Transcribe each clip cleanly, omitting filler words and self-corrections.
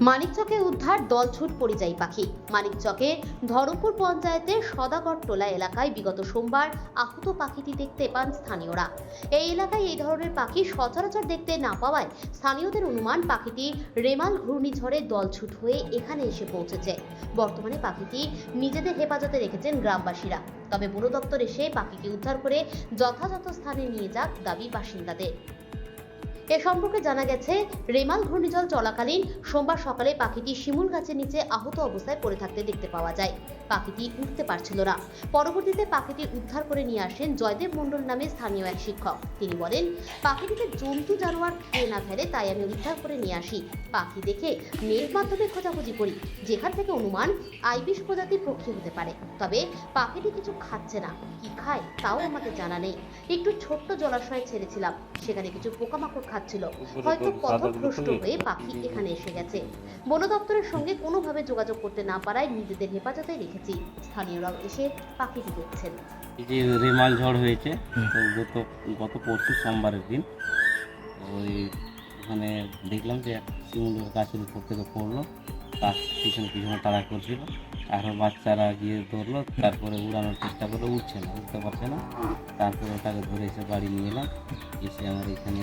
মানিকচকে উদ্ধার দলছুট পরিযায়ী পাখি। মানিকচকে ধরমপুর পঞ্চায়েতের সদাগর টোলা এলাকায় বিগত সোমবার আহত পাখিটি দেখতে পান স্থানীয়রা। এই এলাকায় এই ধরনের পাখি সচরাচর দেখতে না পাওয়ায় স্থানীয়দের অনুমান পাখিটি রেমাল ঘূর্ণিঝড়ে দলছুট হয়ে এখানে এসে পৌঁছেছে। বর্তমানে পাখিটি নিজেদের হেফাজতে রেখেছেন গ্রামবাসীরা। তবে বন দপ্তর এসে পাখিকে উদ্ধার করে যথাযথ স্থানে নিয়ে যাক দাবি বাসিন্দাদের। এ সম্পর্কে জানা গেছে, রেমাল ঘূর্ণিঝড় চলাকালীন সোমবার সকালে পাখিটি শিমুল গাছের নিচে আহত অবস্থায় পড়ে থাকতে দেখতে পাওয়া যায়। পাখিটি উঠতে পারছিল না। পরবর্তীতে পাখিটি উদ্ধার করে নিয়ে আসেন জয়দেব মণ্ডল নামে স্থানীয় এক শিক্ষক। তিনি বলেন, পাখিটিকে জন্তু জানোয়ার খেয়ে না ফেলে তাই আমি উদ্ধার করে নিয়ে আসি। পাখি দেখে নেট মাধ্যমে খোঁজাখুঁজি করি, যেখান থেকে অনুমান আইবিশ প্রজাতির পক্ষী হতে পারে। তবে পাখিটি কিছু খাচ্ছে না, কি খায় তাও আমাকে জানা নেই। একটু ছোট্ট জলাশয়ে ছেড়েছিলাম, সেখানে কিছু পোকামাকড় খাচ্ছিল, হয়তো পথভ্রষ্ট হয়ে পাখি এখানে এসে গেছে। বন দপ্তরের সঙ্গে কোনোভাবে যোগাযোগ করতে না পারায় নিজেদের হেফাজতে রেখেছি। স্থানীয়রাও এসে পাখিটি দেখছেন। এই যে রেমাল ঝড় হয়েছে তো গত পরশু সোমবারের দিন, ওই ওখানে দেখলাম যে শিমুলের গাছের উপর থেকে পড়লো, তার পিছনে পিছনে তাড়া করছিল। আরও বাচ্চারা গিয়ে ধরলো, তারপরে উড়ানোর চেষ্টা করলো, উঠছে না, উঠতে পারছে না। তারপরে ওটাকে ধরে এসে বাড়ি নিয়ে এলাম। এসে আমার এখানে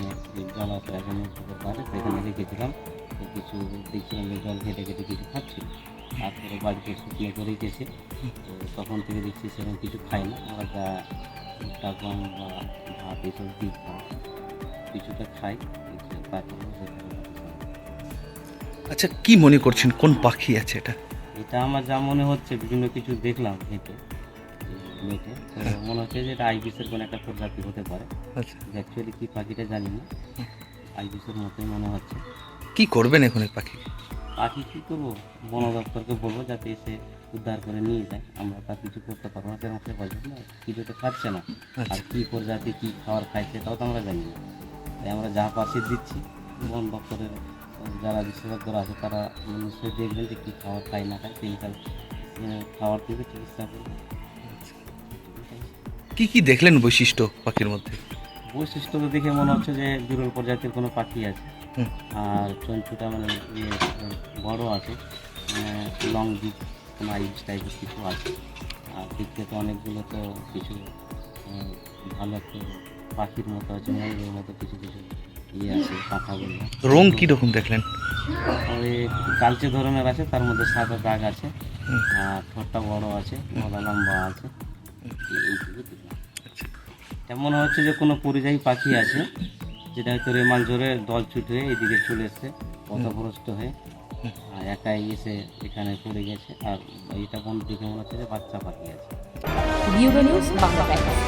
জলাশয় এখানে পুকুর পাড়ে সেখানে রেখেছিলাম। তো কিছু দেখছিলাম যে জল ঘেটে ঘেটে কিছু খাচ্ছিল। তারপরে বাড়িতে শুকনো করে রেখেছে। তো তখন থেকে দেখছি সেরকম কিছু খাই না। আমরা যা ভুট্টা গম বা ভাত এসব দিই কিছুটা খাই, তারপরে আচ্ছা, কি মনে করছেন কোন পাখি আছে এটা? এটা আমার যা মনে হচ্ছে, বিভিন্ন কিছু দেখলাম নেটে, তো মনে হচ্ছে যে এটা আইবিসের কোনো একটা প্রজাতি হতে পারে। আচ্ছা, অ্যাকচুয়ালি কি পাখিটা জানি না, আইবিসের মতোই মনে হচ্ছে। কি করবেন এখন এই পাখি? পাখি কী করবো, বন দপ্তরকে বলবো যাতে এসে উদ্ধার করে নিয়ে যায়। আমরা তার কিছু করতে পারবো না, সেরকম সে বলবে না, কিছু তো খাচ্ছে না। আর কী প্রজাতি কী খাবার খাইছে তাও তো আমরা জানি না। তাই আমরা যা পাশে দিচ্ছি, বন দপ্তরের যারা বিশেষজ্ঞরা আছে তারা নিশ্চয়ই দেখবেন যে কী খাবার খায় না খায়, সেই খাবার থেকে চিকিৎসা করবে। কি কি দেখলেন বৈশিষ্ট্য পাখির মধ্যে? বৈশিষ্ট্য তো দেখে মনে হচ্ছে যে বিরল প্রজাতির কোনো পাখি আছে। হুম। আর চঞ্চুটা মানে বড় আছে, লং বিক কোনো আইস টাইপের কিছু আছে। আর দেখতে তো অনেকগুলো তো কিছু ভালো একটা পাখির মতো আছে, ময়ূরের মতো কিছু কিছু আছে পাখাগুলো। রং কি রকম দেখলেন? ওই কালচে ধরনের আছে, তার মধ্যে সাদা দাগ আছে। আর ঠোঁটটা বড় আছে, গলা লম্বা আছে। এইটুকু দেখলাম। এটা মনে হচ্ছে যে কোনো পরিযায়ী পাখি আছে, যেটা হয়তো রেমাল ঝড়ে দলছুট হয়ে এদিকে চলে এসছে, পথভ্রষ্ট হয়ে আর একাই এসে এখানে পড়ে গেছে। আর এটা কোন দিকে মনে হচ্ছে যে বাচ্চা পাখি আছে। View news Bangla Times.